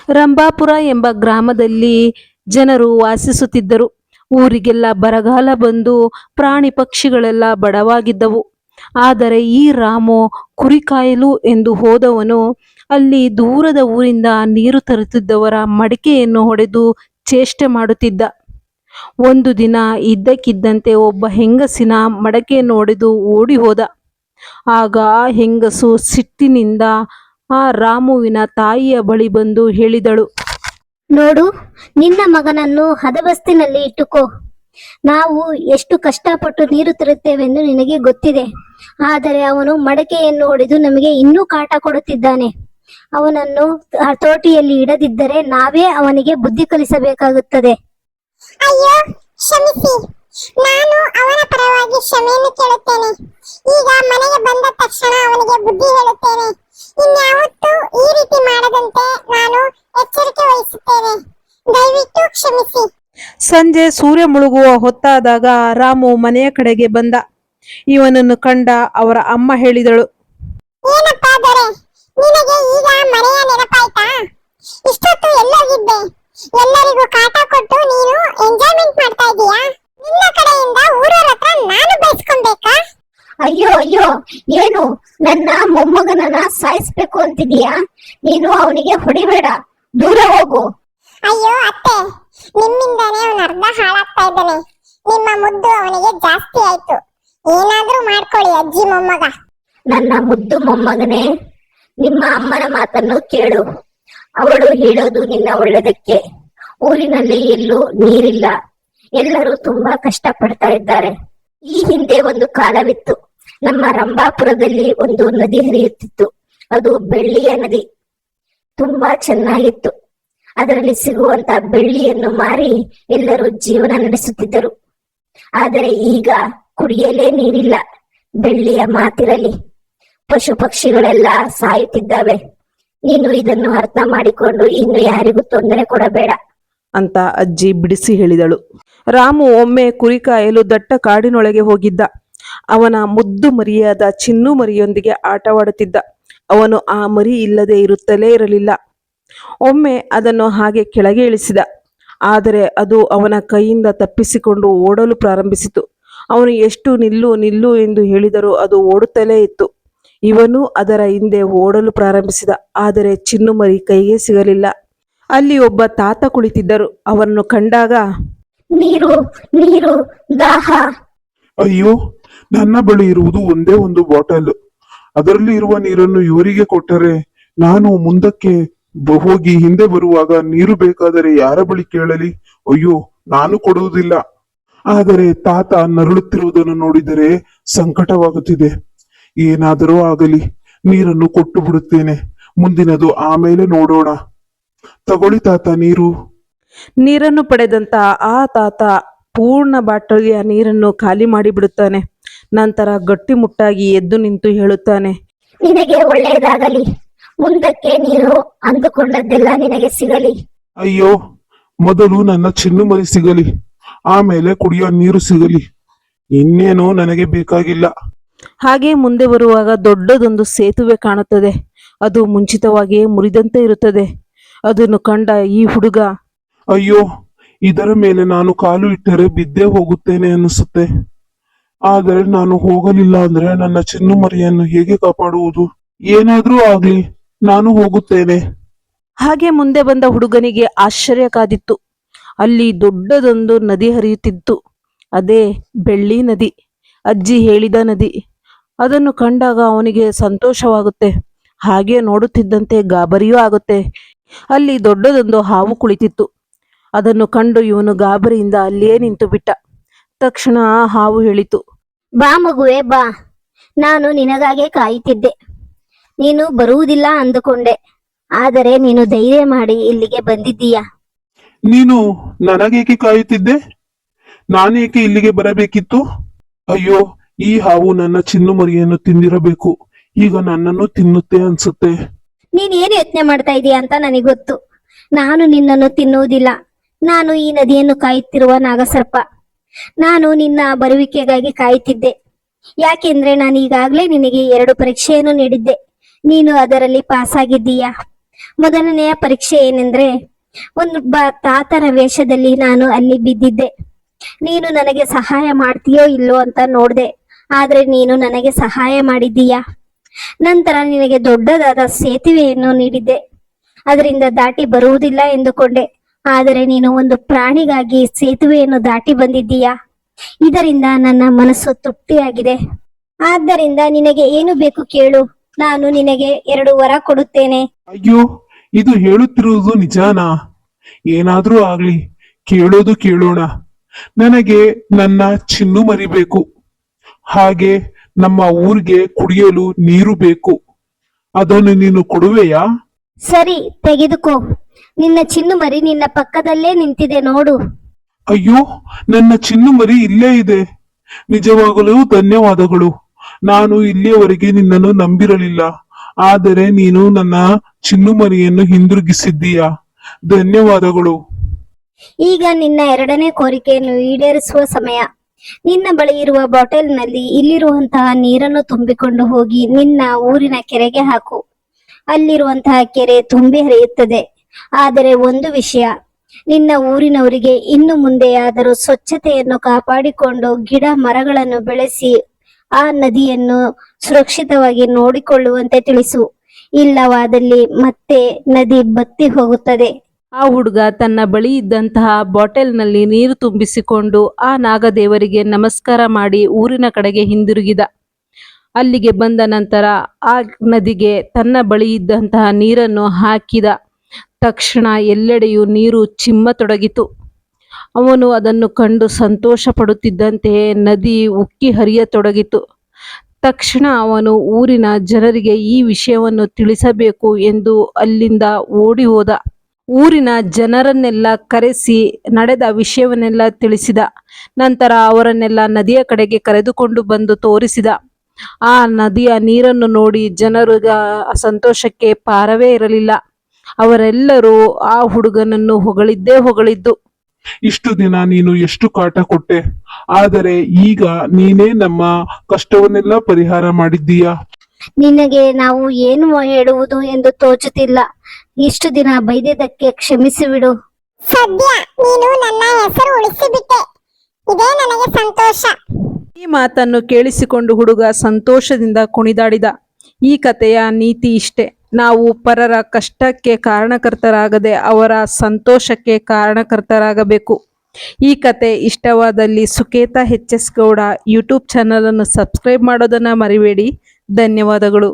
ರಂಭಾಪುರ ಎಂಬ ಗ್ರಾಮದಲ್ಲಿ ಜನರು ವಾಸಿಸುತ್ತಿದ್ದರು. ಊರಿಗೆಲ್ಲ ಬರಗಾಲ ಬಂದು ಪ್ರಾಣಿ ಪಕ್ಷಿಗಳೆಲ್ಲ ಬಡವಾಗಿದ್ದವು. ಆದರೆ ಈ ರಾಮು ಕುರಿ ಕಾಯಲು ಎಂದು ಹೋದವನು ಅಲ್ಲಿ ದೂರದ ಊರಿಂದ ನೀರು ತರುತ್ತಿದ್ದವರ ಮಡಿಕೆಯನ್ನು ಹೊಡೆದು ಚೇಷ್ಟೆ ಮಾಡುತ್ತಿದ್ದ. ಒಂದು ದಿನ ಇದ್ದಕ್ಕಿದ್ದಂತೆ ಒಬ್ಬ ಹೆಂಗಸಿನ ಮಡಕೆಯನ್ನು ಹೊಡೆದು ಓಡಿ ಹೋದ. ಆಗ ಆ ಹೆಂಗಸು ಸಿಟ್ಟಿನಿಂದ ಆ ರಾಮುವಿನ ತಾಯಿಯ ಬಳಿ ಬಂದು ಹೇಳಿದಳು, ನೋಡು, ನಿನ್ನ ಮಗನನ್ನು ಹದಬಸ್ತಿನಲ್ಲಿ ಇಟ್ಟುಕೋ. ನಾವು ಎಷ್ಟು ಕಷ್ಟಪಟ್ಟು ನೀರು ತರುತ್ತೇವೆಂದು ನಿನಗೆ ಗೊತ್ತಿದೆ. ಆದರೆ ಅವನು ಮಡಕೆಯನ್ನು ಹೊಡೆದು ನಮಗೆ ಇನ್ನೂ ಕಾಟ ಕೊಡುತ್ತಿದ್ದಾನೆ. ಅವನನ್ನು ಹತೋಟಿಯಲ್ಲಿ ಇಡದಿದ್ದರೆ ನಾವೇ ಅವನಿಗೆ ಬುದ್ಧಿ ಕಲಿಸಬೇಕಾಗುತ್ತದೆ. ಅಯ್ಯೋ, ಕ್ಷಮಿಸಿ. ನಾನು ಅವನ ಪರವಾಗಿ ಕ್ಷಮೆಯನ್ನು ಕೇಳುತ್ತೇನೆ. ಈಗ ಮನೆಗೆ ಬಂದ ತಕ್ಷಣ ಅವನಿಗೆ ಬುದ್ಧಿ ಹೇಳುತ್ತೇನೆ. ಇನ್ಯಾವತ್ತೂ ಈ ರೀತಿ ಮಾಡದಂತೆ ನಾನು ಎಚ್ಚರಿಕೆ ವಹಿಸುತ್ತೇನೆ. ದಯವಿಟ್ಟು ಕ್ಷಮಿಸಿ. ಸಂಜೆ ಸೂರ್ಯ ಮುಳುಗುವ ಹೊತ್ತಾದಾಗ ರಾಮು ಮನೆಯ ಕಡೆಗೆ ಬಂದ. ಇವನನ್ನು ಕಂಡ ಅವರ ಅಮ್ಮ ಹೇಳಿದಳು, ಏನಪ್ಪಾ ದೊರೆ, ನಿನಗೆ ಈಗ ಮನೆಯ ನೆನಪಾಯ್ತಾ? ಇಷ್ಟೊತ್ತು ಎಲ್ಲೋಗಿದ್ದೆ? ಎಲ್ಲರಿಗೂ ಕಾಟ ಕೊಟ್ಟು ನೀನು ಎಂಜಾಯ್ಮೆಂಟ್ ಮಾಡ್ತಾ ಇದೀಯಾ? ನಿನ್ನ ಕಡೆಯಿಂದ ಊರವರ ಹತ್ರ ನಾನು ಬಯಸ್ಕೊಬೇಕಾ? ಅಯ್ಯೋ ಅಯ್ಯೋ, ಏನು ನನ್ನ ಮೊಮ್ಮಗನನ್ನ ಸಾಯಿಸ್ಬೇಕು ಅಂತಿದೀಯಾ? ನೀನು ಅವನಿಗೆ ಹೊಡಿಬೇಡ, ದೂರ ಹೋಗು. ಅಯ್ಯೋ ಅತ್ತೆ, ನಿಮ್ಮಿಂದಾನೇ ಅವನ ಅರ್ಧ ಹಾಳಾಗ್ತಾ ಇದ್ದಾನೆ. ನಿಮ್ಮ ಮುದ್ದು ಅವನಿಗೆ ಜಾಸ್ತಿ ಆಯ್ತು. ಏನಾದ್ರೂ ಮಾಡ್ಕೊಳ್ಳಿ ಅಜ್ಜಿ ಮೊಮ್ಮಗ. ನನ್ನ ಮುದ್ದು ಮೊಮ್ಮಗನೇ, ನಿಮ್ಮ ಅಮ್ಮನ ಮಾತನ್ನು ಕೇಳು. ಅವಳು ಹೇಳೋದು ನಿನ್ನ ಒಳ್ಳೆದಕ್ಕೆ. ಊರಿನಲ್ಲಿ ಎಲ್ಲೂ ನೀರಿಲ್ಲ, ಎಲ್ಲರೂ ತುಂಬಾ ಕಷ್ಟ ಪಡ್ತಾ ಇದ್ದಾರೆ. ಈ ಹಿಂದೆ ಒಂದು ಕಾಲವಿತ್ತು, ನಮ್ಮ ರಂಭಾಪುರದಲ್ಲಿ ಒಂದು ನದಿ ಹರಿಯುತ್ತಿತ್ತು. ಅದು ಬೆಳ್ಳಿಯ ನದಿ, ತುಂಬಾ ಚೆನ್ನಾಗಿತ್ತು. ಅದರಲ್ಲಿ ಸಿಗುವಂತ ಬೆಳ್ಳಿಯನ್ನು ಮಾರಿ ಎಲ್ಲರೂ ಜೀವನ ನಡೆಸುತ್ತಿದ್ದರು. ಆದರೆ ಈಗ ಕುಡಿಯಲೇ ನೀರಿಲ್ಲ. ಬೆಳ್ಳಿಯ ಮಾತಿರಲಿ, ಪಶು ಪಕ್ಷಿಗಳೆಲ್ಲ ಸಾಯುತ್ತಿದ್ದಾವೆ. ನೀನು ಇದನ್ನು ಅರ್ಥ ಮಾಡಿಕೊಂಡು ಇನ್ನು ಯಾರಿಗೂ ತೊಂದರೆ ಕೊಡಬೇಡ ಅಂತ ಅಜ್ಜಿ ಬಿಡಿಸಿ ಹೇಳಿದಳು. ರಾಮು ಒಮ್ಮೆ ಕುರಿ ಕಾಯಲು ದಟ್ಟ ಕಾಡಿನೊಳಗೆ ಹೋಗಿದ್ದ. ಅವನ ಮುದ್ದು ಮರಿಯಾದ ಚಿನ್ನು ಮರಿಯೊಂದಿಗೆ ಆಟವಾಡುತ್ತಿದ್ದ. ಅವನು ಆ ಮರಿ ಇಲ್ಲದೆ ಇರುತ್ತಲೇ ಇರಲಿಲ್ಲ. ಒಮ್ಮೆ ಅದನ್ನು ಹಾಗೆ ಕೆಳಗೆ ಇಳಿಸಿದ. ಆದರೆ ಅದು ಅವನ ಕೈಯಿಂದ ತಪ್ಪಿಸಿಕೊಂಡು ಓಡಲು ಪ್ರಾರಂಭಿಸಿತು. ಅವನು ಎಷ್ಟು ನಿಲ್ಲು ನಿಲ್ಲು ಎಂದು ಹೇಳಿದರೂ ಅದು ಓಡುತ್ತಲೇ ಇತ್ತು. ಇವನು ಅದರ ಹಿಂದೆ ಓಡಲು ಪ್ರಾರಂಭಿಸಿದ. ಆದರೆ ಚಿನ್ನು ಮರಿ ಕೈಗೆ ಸಿಗಲಿಲ್ಲ. ಅಲ್ಲಿ ಒಬ್ಬ ತಾತ ಕುಳಿತಿದ್ದರು. ಅವರನ್ನು ಕಂಡಾಗ, ನೀರು ನೀರು ದಾಹ. ಅಯ್ಯೋ, ನನ್ನ ಬಳಿ ಇರುವುದು ಒಂದೇ ಒಂದು ಬಾಟಲ್. ಅದರಲ್ಲಿ ಇರುವ ನೀರನ್ನು ಇವರಿಗೆ ಕೊಟ್ಟರೆ ನಾನು ಮುಂದಕ್ಕೆ ಹೋಗಿ ಹಿಂದೆ ಬರುವಾಗ ನೀರು ಬೇಕಾದರೆ ಯಾರ ಬಳಿ ಕೇಳಲಿ? ಅಯ್ಯೋ, ನಾನು ಕೊಡುವುದಿಲ್ಲ. ಆದರೆ ತಾತ ನರಳುತ್ತಿರುವುದನ್ನು ನೋಡಿದರೆ ಸಂಕಟವಾಗುತ್ತಿದೆ. ಏನಾದರೂ ಆಗಲಿ, ನೀರನ್ನು ಕೊಟ್ಟು ಬಿಡುತ್ತೇನೆ. ಮುಂದಿನದು ಆಮೇಲೆ ನೋಡೋಣ. ತಗೊಳ್ಳಿ ತಾತ ನೀರು. ನೀರನ್ನು ಪಡೆದಂತ ಆ ತಾತ ಪೂರ್ಣ ಬಾಟಲಿಯ ನೀರನ್ನು ಖಾಲಿ ಮಾಡಿಬಿಡುತ್ತಾನೆ. ನಂತರ ಗಟ್ಟಿಮುಟ್ಟಾಗಿ ಎದ್ದು ನಿಂತು ಹೇಳುತ್ತಾನೆ, ನಿನಗೆ ಒಳ್ಳೆಯದಾಗಲಿ. ಮುಂದಕ್ಕೆ ನೀನು ಅಂದುಕೊಂಡದ್ದೆಲ್ಲ ನಿನಗೆ ಸಿಗಲಿ. ಅಯ್ಯೋ, ಮೊದಲು ನನ್ನ ಚಿನ್ನು ಮರಿ ಸಿಗಲಿ, ಆಮೇಲೆ ಕುಡಿಯೋ ನೀರು ಸಿಗಲಿ. ಇನ್ನೇನು ನನಗೆ ಬೇಕಾಗಿಲ್ಲ. ಹಾಗೆ ಮುಂದೆ ಬರುವಾಗ ದೊಡ್ಡದೊಂದು ಸೇತುವೆ ಕಾಣುತ್ತದೆ. ಅದು ಮುಂಚಿತವಾಗಿಯೇ ಮುರಿದಂತೆ ಇರುತ್ತದೆ. ಅದನ್ನು ಕಂಡ ಈ ಹುಡುಗ, ಅಯ್ಯೋ, ಇದರ ಮೇಲೆ ನಾನು ಕಾಲು ಇಟ್ಟರೆ ಬಿದ್ದೇ ಹೋಗುತ್ತೇನೆ ಅನಿಸುತ್ತೆ. ಆದರೆ ನಾನು ಹೋಗಲಿಲ್ಲ ಅಂದ್ರೆ ನನ್ನ ಚಿನ್ನು ಮರಿಯನ್ನು ಹೇಗೆ ಕಾಪಾಡುವುದು? ಏನಾದ್ರೂ ಆಗ್ಲಿ, ನಾನು ಹೋಗುತ್ತೇನೆ. ಹಾಗೆ ಮುಂದೆ ಬಂದ ಹುಡುಗನಿಗೆ ಆಶ್ಚರ್ಯ ಕಾದಿತ್ತು. ಅಲ್ಲಿ ದೊಡ್ಡದೊಂದು ನದಿ ಹರಿಯುತ್ತಿತ್ತು. ಅದೇ ಬೆಳ್ಳಿ ನದಿ, ಅಜ್ಜಿ ಹೇಳಿದ ನದಿ. ಅದನ್ನು ಕಂಡಾಗ ಅವನಿಗೆ ಸಂತೋಷವಾಗುತ್ತೆ. ಹಾಗೆ ನೋಡುತ್ತಿದ್ದಂತೆ ಗಾಬರಿಯೂ ಆಗುತ್ತೆ. ಅಲ್ಲಿ ದೊಡ್ಡದೊಂದು ಹಾವು ಕುಳಿತಿತ್ತು. ಅದನ್ನು ಕಂಡು ಇವನು ಗಾಬರಿಯಿಂದ ಅಲ್ಲಿಯೇ ನಿಂತು ಬಿಟ್ಟ. ತಕ್ಷಣ ಆ ಹಾವು ಹೇಳಿತು, ಬಾ ಮಗುವೆ ಬಾ, ನಾನು ನಿನಗಾಗೆ ಕಾಯುತ್ತಿದ್ದೆ. ನೀನು ಬರುವುದಿಲ್ಲ ಅಂದುಕೊಂಡೆ, ಆದರೆ ನೀನು ಧೈರ್ಯ ಮಾಡಿ ಇಲ್ಲಿಗೆ ಬಂದಿದ್ದೀಯಾ. ನೀನು ನನಗೇಕೆ ಕಾಯುತ್ತಿದ್ದೆ? ನಾನೇಕೆ ಇಲ್ಲಿಗೆ ಬರಬೇಕಿತ್ತು? ಅಯ್ಯೋ, ಈ ಹಾವು ನನ್ನ ಚಿನ್ನು ಮರಿಯನ್ನು ತಿಂದಿರಬೇಕು. ಈಗ ನನ್ನನ್ನು ತಿನ್ನುತ್ತೆ ಅನ್ಸುತ್ತೆ. ನೀನ್ ಏನು ಯೋಚನೆ ಮಾಡ್ತಾ ಇದೀಯ ಅಂತ ನನಗೆ ಗೊತ್ತು. ನಾನು ನಿನ್ನನ್ನು ತಿನ್ನುವುದಿಲ್ಲ. ನಾನು ಈ ನದಿಯನ್ನು ಕಾಯುತ್ತಿರುವ ನಾಗಸರ್ಪ. ನಾನು ನಿನ್ನ ಬರುವಿಕೆಗಾಗಿ ಕಾಯುತ್ತಿದ್ದೆ. ಯಾಕೆಂದ್ರೆ ನಾನು ಈಗಾಗಲೇ ನಿನಗೆ 2 ಪರೀಕ್ಷೆಯನ್ನು ನೀಡಿದ್ದೆ. ನೀನು ಅದರಲ್ಲಿ ಪಾಸ್ ಆಗಿದ್ದೀಯಾ. ಮೊದಲನೆಯ ಪರೀಕ್ಷೆ ಏನೆಂದ್ರೆ ಒಂದು ತಾತನ ವೇಷದಲ್ಲಿ ನಾನು ಅಲ್ಲಿ ಬಿದ್ದಿದ್ದೆ. ನೀನು ನನಗೆ ಸಹಾಯ ಮಾಡ್ತೀಯೋ ಇಲ್ಲೋ ಅಂತ ನೋಡ್ದೆ, ಆದ್ರೆ ನೀನು ನನಗೆ ಸಹಾಯ ಮಾಡಿದ್ದೀಯಾ. ನಂತರ ನಿನಗೆ ದೊಡ್ಡದಾದ ಸೇತುವೆಯನ್ನು ನೀಡಿದ್ದೆ, ಅದರಿಂದ ದಾಟಿ ಬರುವುದಿಲ್ಲ ಎಂದುಕೊಂಡೆ. ಆದರೆ ನೀನು ಒಂದು ಪ್ರಾಣಿಗಾಗಿ ಸೇತುವೆಯನ್ನು ದಾಟಿ ಬಂದಿದ್ದೀಯಾ. ಇದರಿಂದ ನನ್ನ ಮನಸ್ಸು ತೃಪ್ತಿಯಾಗಿದೆ. ಆದ್ದರಿಂದ ನಿನಗೆ ಏನು ಬೇಕು ಕೇಳು, ನಾನು ನಿನಗೆ 2 ವರ ಕೊಡುತ್ತೇನೆ. ಅಯ್ಯೋ, ಇದು ಹೇಳುತ್ತಿರುವುದು ನಿಜಾನಾ? ಏನಾದ್ರೂ ಆಗ್ಲಿ, ಕೇಳೋದು ಕೇಳೋಣ. ನನಗೆ ನನ್ನ ಚಿನ್ನು ಮರಿಬೇಕು, ಹಾಗೆ ನಮ್ಮ ಊರಿಗೆ ಕುಡಿಯಲು ನೀರು ಬೇಕು. ಅದನ್ನು ನೀನು ಕೊಡುವೆಯಾ? ಸರಿ, ತೆಗೆದುಕೋ. ನಿನ್ನ ಚಿನ್ನು ಮರಿ ನಿನ್ನ ಪಕ್ಕದಲ್ಲೇ ನಿಂತಿದೆ ನೋಡು. ಅಯ್ಯೋ, ನನ್ನ ಚಿನ್ನು ಮರಿ ಇಲ್ಲೇ ಇದೆ. ನಿಜವಾಗಲೂ ಧನ್ಯವಾದಗಳು. ನಾನು ಇಲ್ಲಿಯವರೆಗೆ ನಿನ್ನನ್ನು ನಂಬಿರಲಿಲ್ಲ, ಆದರೆ ನೀನು ನನ್ನ ಚಿನ್ನು ಮರಿಯನ್ನು ಹಿಂದಿರುಗಿಸಿದ್ದೀಯಾ. ಧನ್ಯವಾದಗಳು. ಈಗ ನಿನ್ನ 2ನೇ ಕೋರಿಕೆಯನ್ನು ಈಡೇರಿಸುವ ಸಮಯ. ನಿನ್ನ ಬಳಿ ಇರುವ ಬಾಟಲ್ನಲ್ಲಿ ಇಲ್ಲಿರುವಂತಹ ನೀರನ್ನು ತುಂಬಿಕೊಂಡು ಹೋಗಿ ನಿನ್ನ ಊರಿನ ಕೆರೆಗೆ ಹಾಕು. ಅಲ್ಲಿರುವಂತಹ ಕೆರೆ ತುಂಬಿ ಹರಿಯುತ್ತದೆ. ಆದರೆ ಒಂದು ವಿಷಯ, ನಿನ್ನ ಊರಿನವರಿಗೆ ಇನ್ನು ಮುಂದೆಯಾದರೂ ಸ್ವಚ್ಛತೆಯನ್ನು ಕಾಪಾಡಿಕೊಂಡು ಗಿಡ ಮರಗಳನ್ನು ಬೆಳೆಸಿ ಆ ನದಿಯನ್ನು ಸುರಕ್ಷಿತವಾಗಿ ನೋಡಿಕೊಳ್ಳುವಂತೆ ತಿಳಿಸು. ಇಲ್ಲವಾದಲ್ಲಿ ಮತ್ತೆ ನದಿ ಬತ್ತಿ ಹೋಗುತ್ತದೆ. ಆ ಹುಡುಗ ತನ್ನ ಬಳಿ ಇದ್ದಂತಹ ಬಾಟಲ್ನಲ್ಲಿ ನೀರು ತುಂಬಿಸಿಕೊಂಡು ಆ ನಾಗದೇವರಿಗೆ ನಮಸ್ಕಾರ ಮಾಡಿ ಊರಿನ ಕಡೆಗೆ ಹಿಂದಿರುಗಿದ. ಅಲ್ಲಿಗೆ ಬಂದ ನಂತರ ಆ ನದಿಗೆ ತನ್ನ ಬಳಿ ಇದ್ದಂತಹ ನೀರನ್ನು ಹಾಕಿದ ತಕ್ಷಣ ಎಲ್ಲೆಡೆಯೂ ನೀರು ಚಿಮ್ಮತೊಡಗಿತು. ಅವನು ಅದನ್ನು ಕಂಡು ಸಂತೋಷ ಪಡುತ್ತಿದ್ದಂತೆಯೇ ನದಿ ಉಕ್ಕಿ ಹರಿಯತೊಡಗಿತು. ತಕ್ಷಣ ಅವನು ಊರಿನ ಜನರಿಗೆ ಈ ವಿಷಯವನ್ನು ತಿಳಿಸಬೇಕು ಎಂದು ಅಲ್ಲಿಂದ ಓಡಿ ಹೋದ. ಊರಿನ ಜನರನ್ನೆಲ್ಲ ಕರೆಸಿ ನಡೆದ ವಿಷಯವನ್ನೆಲ್ಲ ತಿಳಿಸಿದ. ನಂತರ ಅವರನ್ನೆಲ್ಲ ನದಿಯ ಕಡೆಗೆ ಕರೆದುಕೊಂಡು ಬಂದು ತೋರಿಸಿದ. ಆ ನದಿಯ ನೀರನ್ನು ನೋಡಿ ಜನರ ಸಂತೋಷಕ್ಕೆ ಪಾರವೇ ಇರಲಿಲ್ಲ. ಅವರೆಲ್ಲರೂ ಆ ಹುಡುಗನನ್ನು ಹೊಗಳಿದ್ದೇ ಹೊಗಳಿದ್ದು. ಇಷ್ಟು ದಿನ ನೀನು ಎಷ್ಟು ಕಾಟ ಕೊಟ್ಟೆ, ಆದರೆ ಈಗ ನೀನೇ ನಮ್ಮ ಕಷ್ಟವನ್ನೆಲ್ಲ ಪರಿಹಾರ ಮಾಡಿದ್ದೀಯಾ. ನಿನಗೆ ನಾವು ಏನು ಹೇಳುವುದು ಎಂದು ತೋಚುತ್ತಿಲ್ಲ. ಇಷ್ಟು ದಿನ ಬೈದಿದ್ದಕ್ಕೆ ಕ್ಷಮಿಸಿಬಿಡು. ಸದ್ಯ ನೀನು ನನ್ನ ಹೆಸರು ಉಳಿಸಿಬಿಟ್ಟೆ, ಇದೇ ನನಗೆ ಸಂತೋಷ. ಈ ಮಾತನ್ನು ಕೇಳಿಸಿಕೊಂಡು ಹುಡುಗ ಸಂತೋಷದಿಂದ ಕುಣಿದಾಡಿದ. ಈ ಕಥೆಯ ನೀತಿ ಇಷ್ಟೇ, ನಾವು ಪರರ ಕಷ್ಟಕ್ಕೆ ಕಾರಣಕರ್ತರಾಗದೆ ಅವರ ಸಂತೋಷಕ್ಕೆ ಕಾರಣಕರ್ತರಾಗಬೇಕು. ಈ ಕತೆ ಇಷ್ಟವಾದಲ್ಲಿ ಸುಕೇತಾ HS ಗೌಡ ಯೂಟ್ಯೂಬ್ ಚಾನಲನ್ನು ಸಬ್ಸ್ಕ್ರೈಬ್ ಮಾಡೋದನ್ನು ಮರಿಬೇಡಿ. ಧನ್ಯವಾದಗಳು.